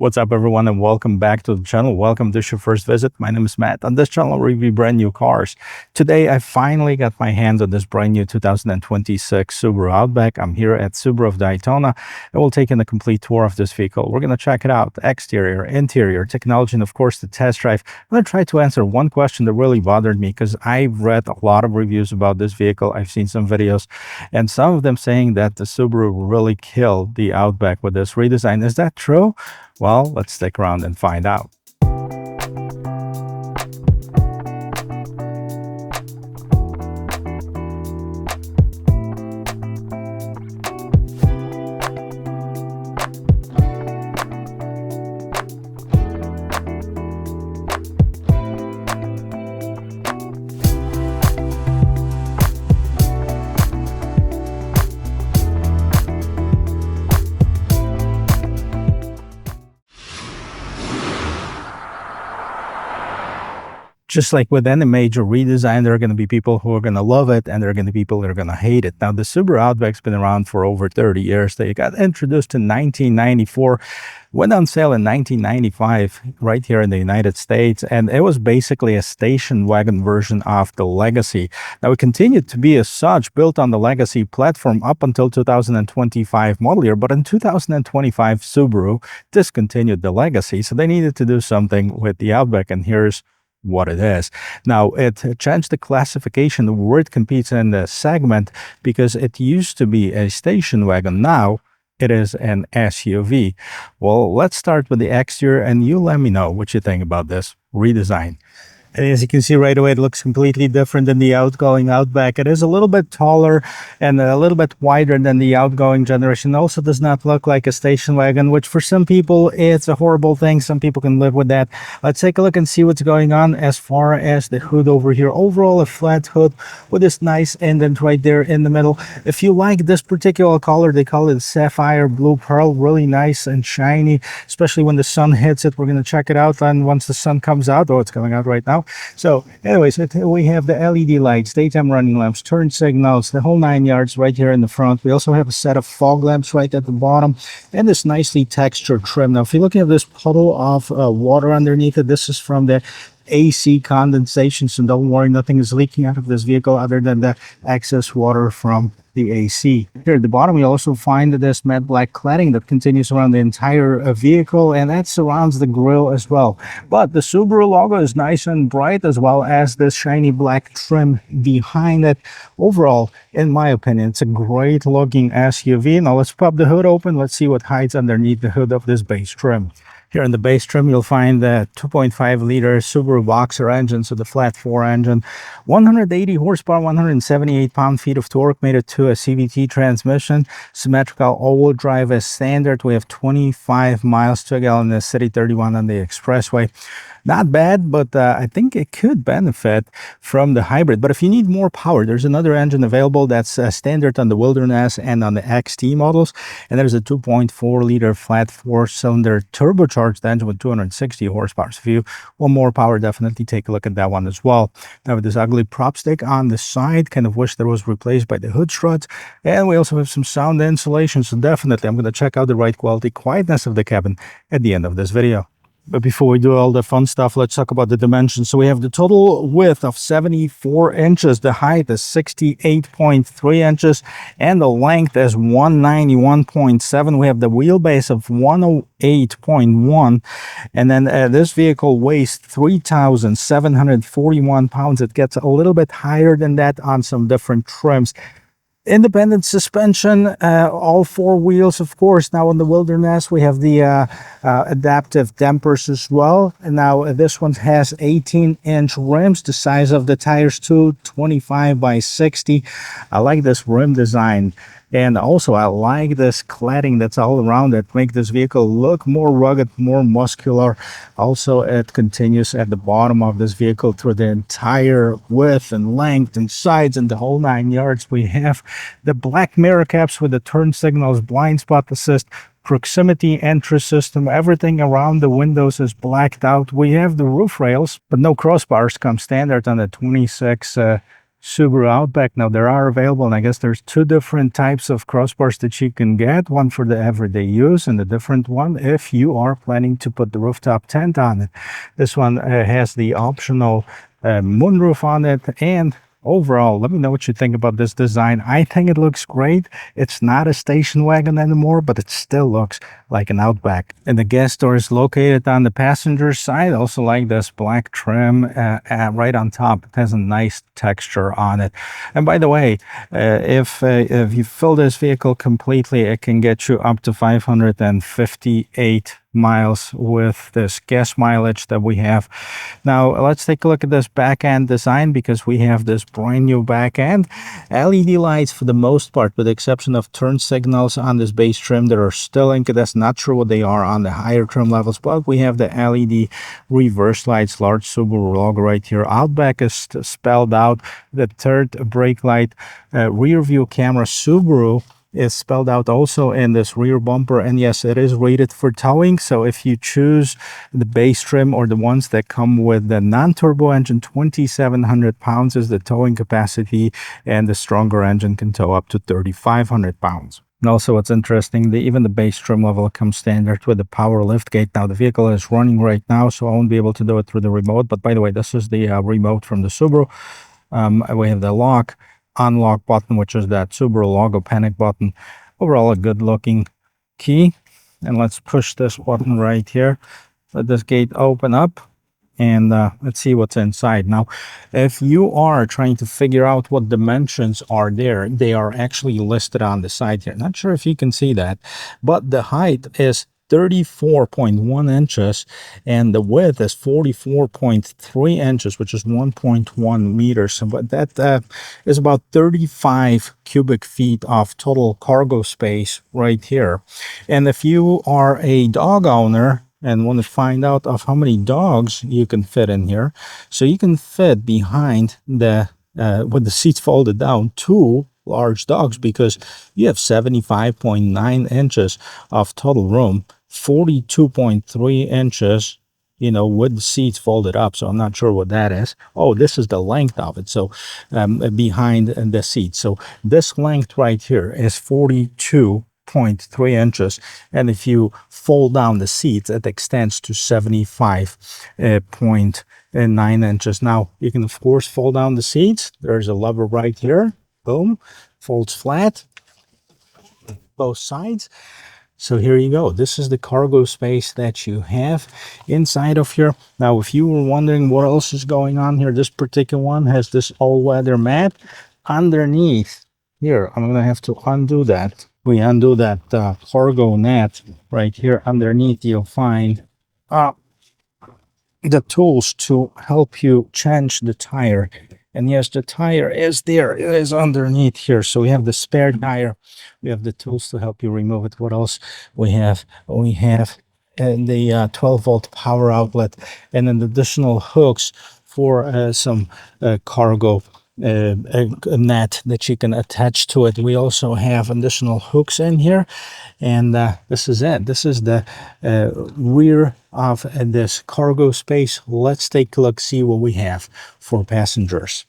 What's up, everyone, and welcome back to the channel. Welcome to your first visit. My name is Matt. On this channel, I review brand new cars. Today, I finally got my hands on this brand new 2026 Subaru Outback. I'm here at Subaru of Daytona, and we'll take in a complete tour of this vehicle. We're going to check it out, exterior, interior, technology, and of course, the test drive. I'm going to try to answer one question that really bothered me because I've read a lot of reviews about this vehicle. I've seen some videos, and some of them saying that the Subaru really killed the Outback with this redesign. Is that true? Well, let's stick around and find out. Just like with any major redesign, there are going to be people who are going to love it, and there are going to be people that are going to hate it. Now, the Subaru Outback's been around for over 30 years. They got introduced in 1994, went on sale in 1995 right here in the United States, and it was basically a station wagon version of the Legacy. Now, it continued to be as such, built on the Legacy platform up until 2025 model year, but in 2025, Subaru discontinued the Legacy, so they needed to do something with the Outback, and here's what it is. Now, it changed the classification where it competes in the segment because it used to be a station wagon. Now it is an SUV. Well, let's start with the exterior, and you let me know what you think about this redesign. And as you can see right away, it looks completely different than the outgoing Outback. It is a little bit taller and a little bit wider than the outgoing generation. It also does not look like a station wagon, which for some people, it's a horrible thing. Some people can live with that. Let's take a look and see what's going on as far as the hood over here. Overall, a flat hood with this nice indent right there in the middle. If you like this particular color, they call it Sapphire Blue Pearl. Really nice and shiny, especially when the sun hits it. We're going to check it out, and once the sun comes out, oh, it's coming out right now. So anyways, we have the LED lights, daytime running lamps, turn signals, the whole 9 yards right here in the front. We also have a set of fog lamps right at the bottom, and this nicely textured trim. Now, if you're looking at this puddle of water underneath it, this is from the AC condensation, so don't worry, nothing is leaking out of this vehicle other than the excess water from the AC. Here at the bottom, we also find this matte black cladding that continues around the entire vehicle, and that surrounds the grille as well. But the Subaru logo is nice and bright, as well as this shiny black trim behind it. Overall, in my opinion, it's a great looking SUV. Now let's pop the hood open. Let's see what hides underneath the hood of this base trim. Here in the base trim, you'll find the 2.5-liter Subaru Boxer engine, so the flat 4 engine, 180 horsepower, 178 pound-feet of torque, made it to a CVT transmission, symmetrical all-wheel drive as standard. We have 25 miles to a gallon in the city, 31 on the expressway. Not bad, but I think it could benefit from the hybrid. But if you need more power, there's another engine available that's standard on the Wilderness and on the XT models. And there's a 2.4-liter flat 4-cylinder turbocharged engine with 260 horsepower. So if you want more power, definitely take a look at that one as well. Now, with this ugly prop stick on the side, kind of wish that was replaced by the hood struts. And we also have some sound insulation. So definitely, I'm going to check out the ride quality, quietness of the cabin at the end of this video. But before we do all the fun stuff, let's talk about the dimensions. So we have the total width of 74 inches, the height is 68.3 inches, and the length is 191.7. We have the wheelbase of 108.1, and then this vehicle weighs 3,741 pounds. It gets a little bit higher than that on some different trims. Independent suspension, all 4 wheels, of course. Now on the Wilderness, we have the adaptive dampers as well. And now this one has 18-inch rims, the size of the tires too, 25 by 60. I like this rim design. And also, I like this cladding that's all around it, make this vehicle look more rugged, more muscular. Also, it continues at the bottom of this vehicle through the entire width and length and sides and the whole 9 yards. We have the black mirror caps with the turn signals, blind spot assist, proximity entry system. Everything around the windows is blacked out. We have the roof rails, but no crossbars come standard on the 26 Subaru Outback. Now, there are available, and I guess there's two different types of crossbars that you can get, one for the everyday use and a different one if you are planning to put the rooftop tent on it. This one has the optional moonroof on it, and overall, let me know what you think about this design. I think it looks great. It's not a station wagon anymore, but it still looks like an Outback. And the gas door is located on the passenger side. Also like this black trim right on top. It has a nice texture on it. And by the way, if you fill this vehicle completely, it can get you up to 558 miles with this gas mileage that we have. Now let's take a look at this back end design, because we have this brand new back end. LED lights for the most part, with the exception of turn signals on this base trim that are still incandescent. Not sure what they are on the higher trim levels, but we have the LED reverse lights, large Subaru logo right here. Outback is spelled out. The third brake light, rear view camera Subaru is spelled out also in this rear bumper, and yes, it is rated for towing. So if you choose the base trim or the ones that come with the non-turbo engine, 2,700 pounds is the towing capacity, and the stronger engine can tow up to 3,500 pounds. And also, what's interesting, even the base trim level comes standard with the power lift gate. Now the vehicle is running right now, so I won't be able to do it through the remote, but by the way, this is the remote from the Subaru. We have the lock unlock button, which is that Subaru logo panic button. Overall, a good looking key. And let's push this button right here. Let this gate open up, and let's see what's inside. Now, if you are trying to figure out what dimensions are there, they are actually listed on the side here. Not sure if you can see that, but the height is 34.1 inches and the width is 44.3 inches, which is 1.1 meters. But that is about 35 cubic feet of total cargo space right here. And if you are a dog owner and want to find out of how many dogs you can fit in here, so you can fit behind the with the seats folded down, 2 large dogs, because you have 75.9 inches of total room, 42.3 inches, you know, with the seats folded up. So I'm not sure what that is. Oh, this is the length of it. So behind the seat. So this length right here is 42.3 inches, and if you fold down the seats, it extends to 75.9 inches. Now you can of course fold down the seats. There's a lever right here. Boom, folds flat, both sides. So here you go. This is the cargo space that you have inside of here. Now, if you were wondering what else is going on here, this particular one has this all-weather mat. Underneath here, I'm going to have to undo that. We undo that cargo net right here. Underneath, you'll find the tools to help you change the tire. And yes, the tire is there. It is underneath here. So we have the spare tire. We have the tools to help you remove it. What else we have? We have the 12-volt power outlet, and then additional hooks for some cargo net that you can attach to it. We also have additional hooks in here, and this is it. This is the rear of this cargo space. Let's take a look, see what we have for passengers.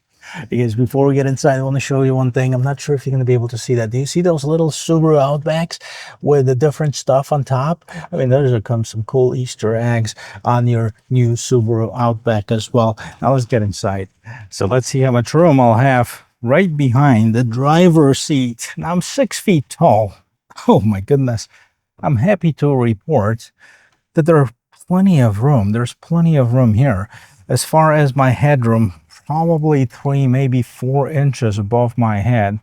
Because before we get inside, I want to show you one thing. I'm not sure if you're going to be able to see that. Do you see those little Subaru Outbacks with the different stuff on top? I mean, those are some cool Easter eggs on your new Subaru Outback as well. Now let's get inside. So let's see how much room I'll have right behind the driver's seat. Now I'm 6 feet tall. Oh my goodness. I'm happy to report that there's plenty of room. There's plenty of room here. As far as my headroom, probably 3, maybe 4 inches above my head.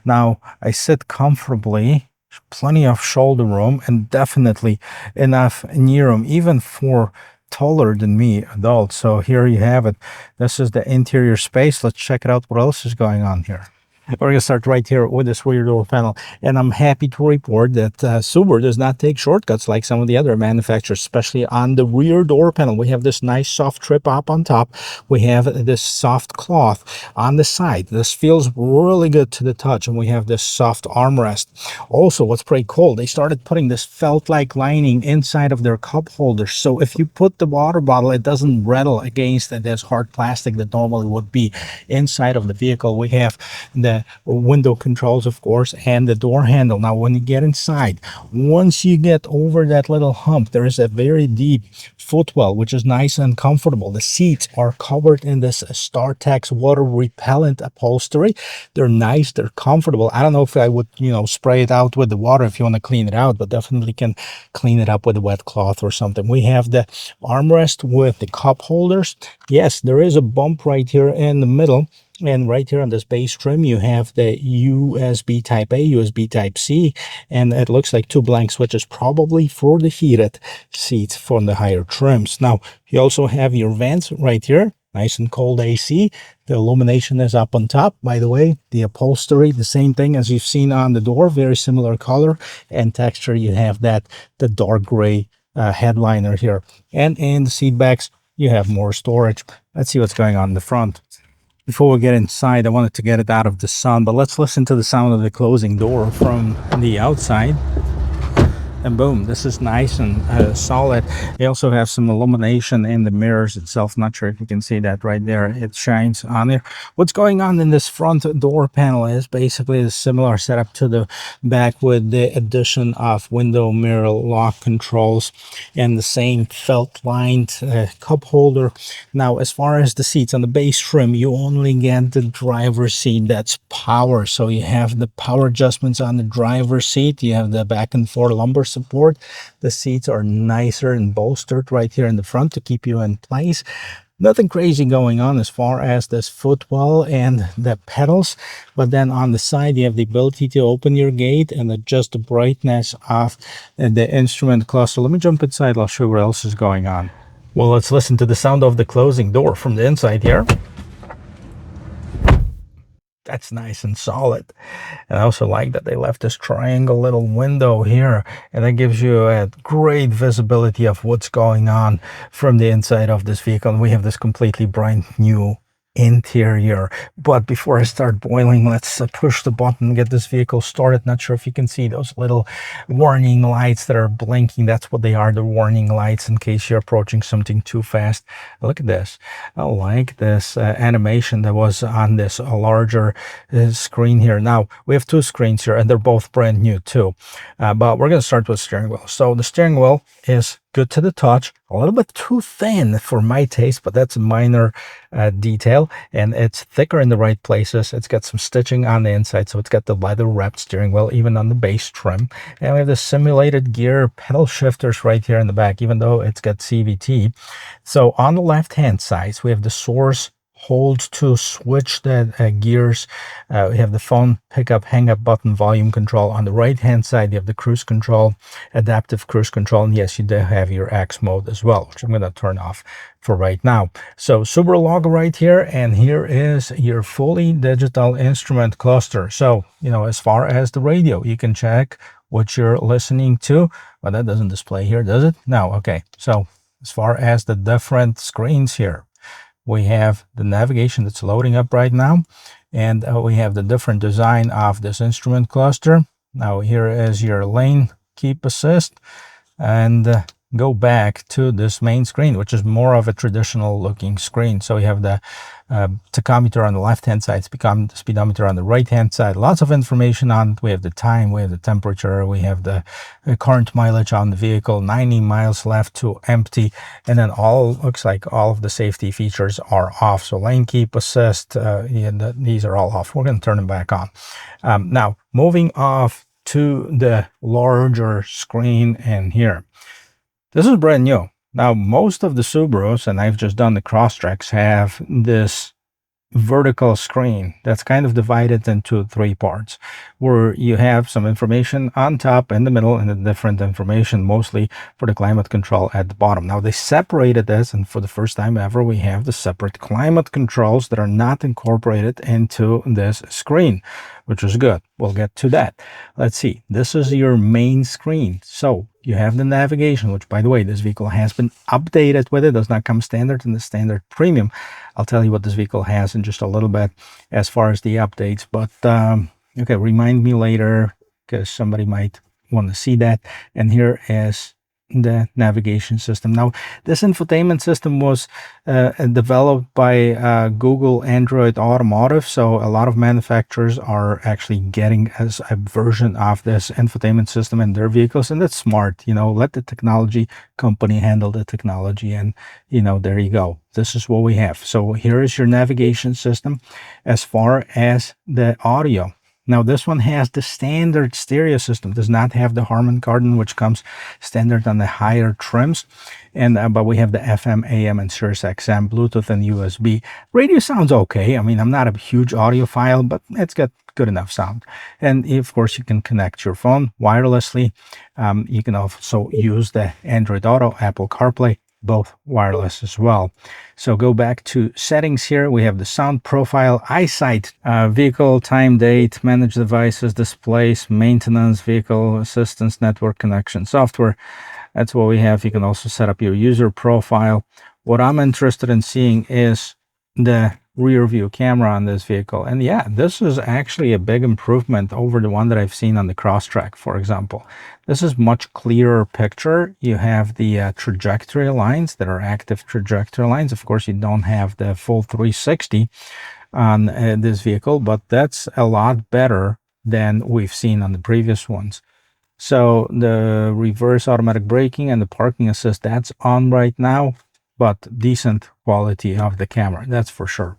Now I sit comfortably, plenty of shoulder room, and definitely enough knee room, even for taller than me adults. So here you have it. This is the interior space. Let's check it out. What else is going on here? We're going to start right here with this rear door panel, and I'm happy to report that Subaru does not take shortcuts like some of the other manufacturers, especially on the rear door panel. We have this nice soft trip up on top. We have this soft cloth on the side. This feels really good to the touch, and we have this soft armrest. Also, what's pretty cool, they started putting this felt-like lining inside of their cup holders, so if you put the water bottle, it doesn't rattle against this hard plastic that normally would be inside of the vehicle. We have the window controls, of course, and the door handle. Now, when you get inside, once you get over that little hump, there is a very deep footwell, which is nice and comfortable. The seats are covered in this StarTex water repellent upholstery. They're nice, they're comfortable. I don't know if I would, spray it out with the water if you want to clean it out, but definitely can clean it up with a wet cloth or something. We have the armrest with the cup holders. Yes, there is a bump right here in the middle. And right here on this base trim, you have the USB Type A, USB Type C, and it looks like two blank switches, probably for the heated seats from the higher trims. Now, you also have your vents right here, nice and cold AC. The illumination is up on top. By the way, the upholstery, the same thing as you've seen on the door, very similar color and texture. You have the dark gray headliner here. And in the seat backs, you have more storage. Let's see what's going on in the front. Before we get inside, I wanted to get it out of the sun, but let's listen to the sound of the closing door from the outside. And boom, this is nice and solid. They also have some illumination in the mirrors itself. Not sure if you can see that right there. It shines on there. What's going on in this front door panel is basically a similar setup to the back, with the addition of window mirror lock controls and the same felt lined cup holder. Now, as far as the seats on the base trim, you only get the driver's seat that's power. So you have the power adjustments on the driver's seat. You have the back and forth lumbar support. The seats are nicer and bolstered right here in the front to keep you in place. Nothing crazy going on as far as this footwell and the pedals, but then on the side you have the ability to open your gate and adjust the brightness of the instrument cluster. Let me jump inside. I'll show you what else is going on. Well, let's listen to the sound of the closing door from the inside here. That's nice and solid. And I also like that they left this triangle little window here, and that gives you a great visibility of what's going on from the inside of this vehicle. And we have this completely brand new interior. But before I start boiling, let's push the button and get this vehicle started. Not sure if you can see those little warning lights that are blinking. That's what they are, the warning lights, in case you're approaching something too fast. Look at this. I like this animation that was on this larger screen here. Now, we have two screens here, and they're both brand new too. But we're going to start with steering wheel. So the steering wheel is good to the touch, a little bit too thin for my taste, but that's a minor detail, and it's thicker in the right places. It's got some stitching on the inside, so it's got the leather wrapped steering wheel even on the base trim, and we have the simulated gear pedal shifters right here in the back, even though it's got CVT. So on the left hand side, we have the source hold to switch the gears. We have the phone pickup, hang up button, volume control. On the right hand side, you have the cruise control, adaptive cruise control, and yes, you do have your X mode as well, which I'm going to turn off for right now. So Subaru logo right here, and here is your fully digital instrument cluster. So, as far as the radio, you can check what you're listening to. Well, that doesn't display here, does it? No. Okay. So as far as the different screens here, we have the navigation that's loading up right now, and we have the different design of this instrument cluster. Now here is your lane keep assist, and go back to this main screen, which is more of a traditional looking screen. So you have the tachometer on the left hand side, speedometer on the right hand side, lots of information on it. We have the time, we have the temperature, we have the current mileage on the vehicle, 90 miles left to empty, and then looks like all of the safety features are off. So lane keep assist, these are all off. We're going to turn them back on. Now moving off to the larger screen in here. This is brand new. Now, most of the Subarus, and I've just done the cross tracks, have this vertical screen that's kind of divided into three parts, where you have some information on top, in the middle, and the different information, mostly for the climate control at the bottom. Now they separated this, and for the first time ever, we have the separate climate controls that are not incorporated into this screen, which is good. We'll get to that. Let's see. This is your main screen. So you have the navigation, which, by the way, this vehicle has been updated with. It does not come standard in the standard premium. I'll tell you what this vehicle has in just a little bit as far as the updates. But okay, remind me later, because somebody might want to see that. And here is the navigation system. Now, this infotainment system was developed by Google Android Automotive, so a lot of manufacturers are actually getting as a version of this infotainment system in their vehicles, and that's smart. Let the technology company handle the technology, and there you go. This is what we have. So here is your navigation system. As far as the audio, now this one has the standard stereo system, does not have the Harman Kardon, which comes standard on the higher trims, and but we have the FM, AM, and Sirius XM, Bluetooth, and USB. Radio sounds okay. I mean, I'm not a huge audiophile, but it's got good enough sound. And of course, you can connect your phone wirelessly. You can also use the Android Auto, Apple CarPlay, both wireless as well. So go back to settings here. We have the sound profile, eyesight, vehicle, time, date, manage devices, displays, maintenance, vehicle assistance, network connection, software. That's what we have. You can also set up your user profile. What I'm interested in seeing is the rear view camera on this vehicle. And yeah, this is actually a big improvement over the one that I've seen on the Crosstrek, for example. This is much clearer picture. You have the trajectory lines that are active trajectory lines. Of course, you don't have the full 360 on this vehicle, but that's a lot better than we've seen on the previous ones. So the reverse automatic braking and the parking assist, that's on right now, but decent quality of the camera, that's for sure.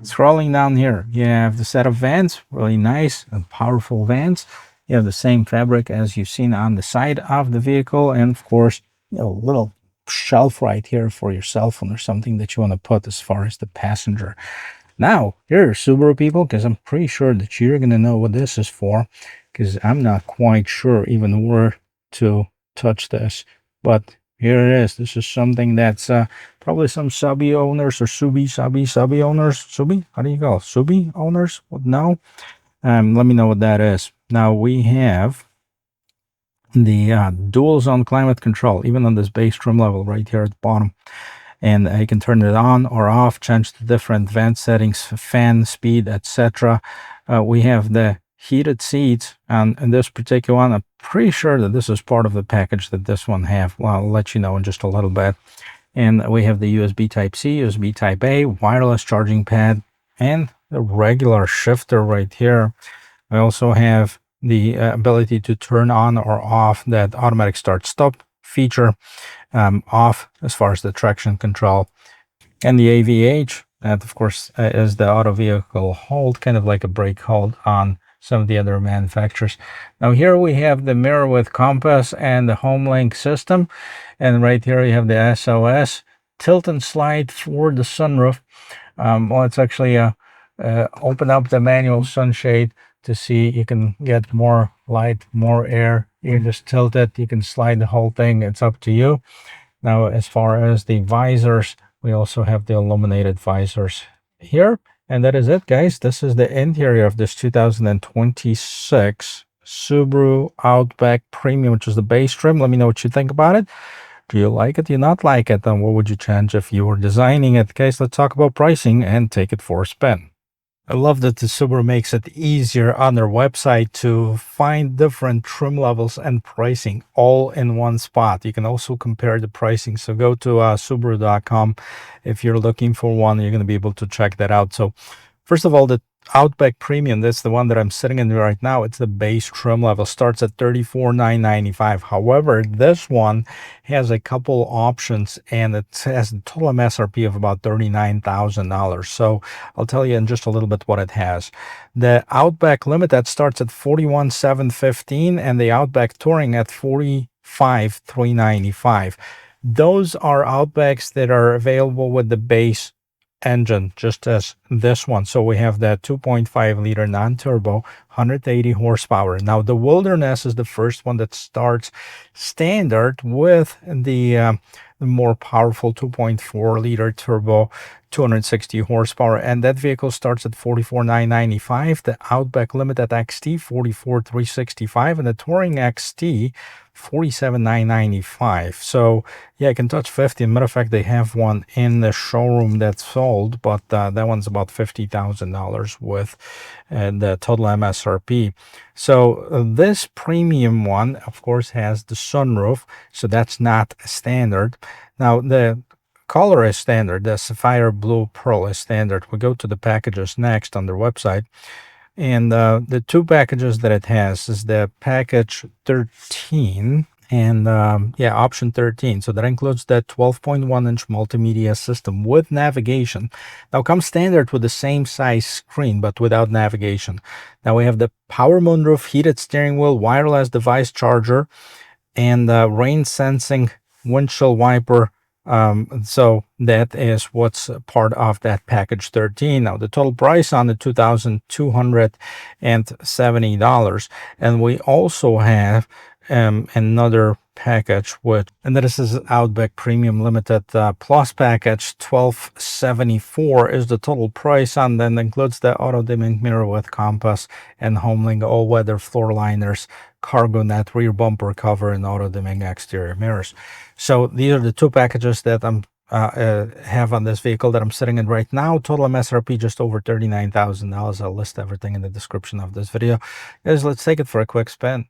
Scrolling down here, you have the set of vents, really nice and powerful vents. You have the same fabric as you've seen on the side of the vehicle, and of course, a little shelf right here for your cell phone or something that you want to put as far as the passenger. Now, here, Subaru people, because I'm pretty sure that you're going to know what this is for, because I'm not quite sure even where to touch this, but here it is. This is something that's probably some subby owners or subby owners. Subby? How do you call it? Subby owners would know. Let me know what that is. Now we have the dual zone climate control, even on this base trim level right here at the bottom. And you can turn it on or off, change the different vent settings, fan speed, etc. We have the heated seats, and in this particular one, I'm pretty sure that this is part of the package that this one have. Well, I'll let you know in just a little bit. And we have the USB Type-C, USB Type-A, wireless charging pad, and the regular shifter right here. I also have the ability to turn on or off that automatic start-stop feature, off as far as the traction control, and the AVH. That, of course, is the auto vehicle hold, kind of like a brake hold on some of the other manufacturers. Now here we have the mirror with compass and the HomeLink system, and right here you have the SOS tilt and slide for the sunroof. Well, it's actually open up the manual sunshade to see. You can get more light, more air. You can just tilt it, you can slide the whole thing, it's up to you. Now as far as the visors, we also have the illuminated visors here. And that is it, guys. This is the interior of this 2026 Subaru Outback Premium, which is the base trim. Let me know what you think about it. Do you like it? Do you not like it? And what would you change if you were designing it? Guys, let's talk about pricing and take it for a spin. I love that the Subaru makes it easier on their website to find different trim levels and pricing all in one spot. You can also compare the pricing. So go to Subaru.com. If you're looking for one, you're going to be able to check that out. So first of all, the Outback Premium, that's the one that I'm sitting in right now. It's the base trim level, starts at $34,995. However, this one has a couple options, and it has a total MSRP of about $39,000. So I'll tell you in just a little bit what it has. The Outback Limited starts at $41,715, and the Outback Touring at $45,395. Those are Outbacks that are available with the base engine, just as this one. So we have that 2.5 liter non-turbo, 180 horsepower. Now the Wilderness is the first one that starts standard with the more powerful 2.4 liter turbo, 260 horsepower, and that vehicle starts at $44,995. The Outback Limited XT $44,365, and the Touring XT $47,995. So yeah, I can touch 50. Matter of fact, they have one in the showroom that's sold, but that one's about $50,000 with the total MSRP. So this premium one, of course, has the sunroof, so that's not standard. Now the color is standard. The Sapphire Blue Pearl is standard. We go to the packages next on their website. And the two packages that it has is the package 13 and yeah, option 13. So that includes that 12.1-inch multimedia system with navigation. Now comes standard with the same size screen but without navigation. Now we have the power moonroof, heated steering wheel, wireless device charger, and rain sensing windshield wiper. So that is what's part of that package 13. Now the total price on the $2,270, and we also have another package and this is Outback Premium Limited Plus package. $1,274 is the total price, and then includes the auto dimming mirror with compass and HomeLink all-weather floor liners, cargo net, rear bumper cover, and auto dimming exterior mirrors. So these are the two packages that I'm have on this vehicle that I'm sitting in right now. Total MSRP just over $39,000. I'll list everything in the description of this video. Guys, let's take it for a quick spin.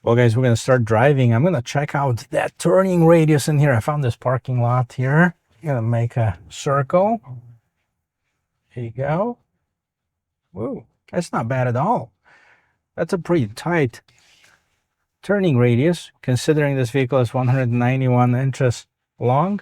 Well, guys, we're going to start driving. I'm going to check out that turning radius in here. I found this parking lot here. I'm going to make a circle. Here you go. Woo, that's not bad at all. That's a pretty tight turning radius, considering this vehicle is 191 inches long.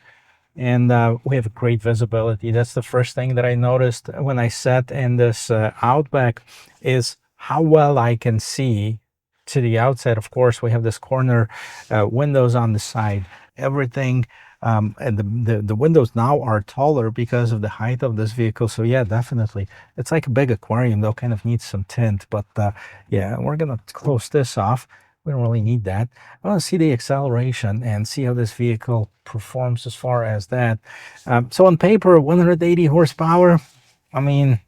And we have great visibility. That's the first thing that I noticed when I sat in this Outback, is how well I can see to the outside. Of course, we have this corner windows on the side. Everything, and the windows now are taller because of the height of this vehicle. So yeah, definitely, it's like a big aquarium. They'll kind of need some tint, but yeah, we're gonna close this off. We don't really need that. I want to see the acceleration and see how this vehicle performs as far as that. So on paper, 180 horsepower. I mean,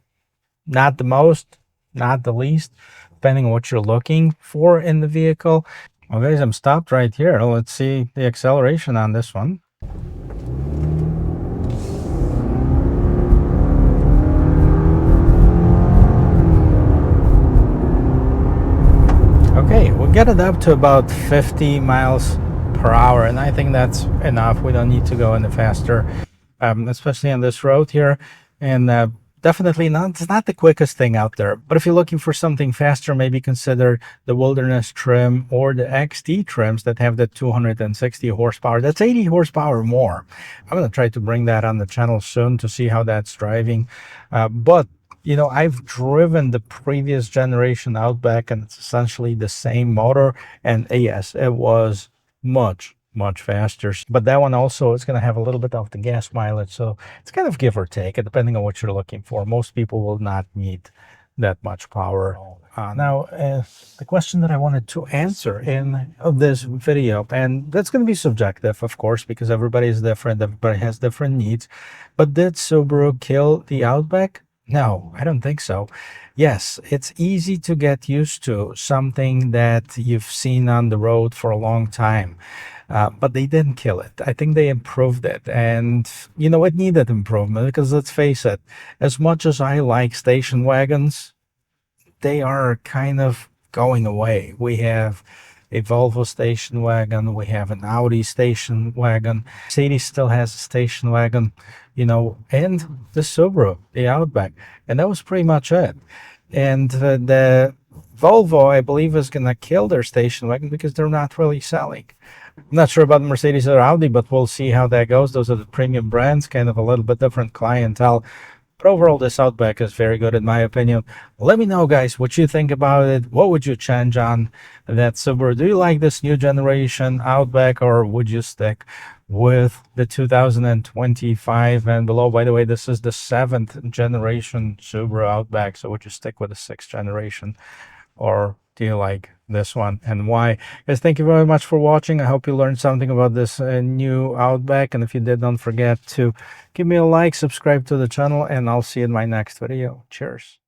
not the most, not the least, depending on what you're looking for in the vehicle. Well, guys, I'm stopped right here. Let's see the acceleration on this one. Okay, we'll get it up to about 50 miles per hour, and I think that's enough. We don't need to go any faster, especially on this road here. And definitely not, it's not the quickest thing out there. But if you're looking for something faster, maybe consider the Wilderness trim or the XT trims that have the 260 horsepower. That's 80 horsepower more. I'm going to try to bring that on the channel soon to see how that's driving. But you know, I've driven the previous generation Outback, and it's essentially the same motor. And yes, it was much faster. But that one also is going to have a little bit of the gas mileage. So it's kind of give or take, depending on what you're looking for. Most people will not need that much power. Now, the question that I wanted to answer in this video, and that's going to be subjective, of course, because everybody is different. Everybody has different needs. But did Subaru kill the Outback? No, I don't think so. Yes, it's easy to get used to something that you've seen on the road for a long time, but they didn't kill it. I think they improved it, and you know, it needed improvement because let's face it, as much as I like station wagons, they are kind of going away. We have a Volvo station wagon, we have an Audi station wagon, Mercedes still has a station wagon, you know, and the Subaru, the Outback, and that was pretty much it. And the Volvo, I believe, is going to kill their station wagon because they're not really selling. I'm not sure about Mercedes or Audi, but we'll see how that goes. Those are the premium brands, kind of a little bit different clientele. But overall, this Outback is very good in my opinion. Let me know, guys, what you think about it. What would you change on that Subaru? Do you like this new generation Outback, or would you stick with the 2025 and below. By the way, this is the 7th generation Subaru Outback, so would you stick with the 6th generation, or do you like this one, and why? Guys, thank you very much for watching. I hope you learned something about this new Outback, and if you did, don't forget to give me a like, subscribe to the channel, and I'll see you in my next video. Cheers.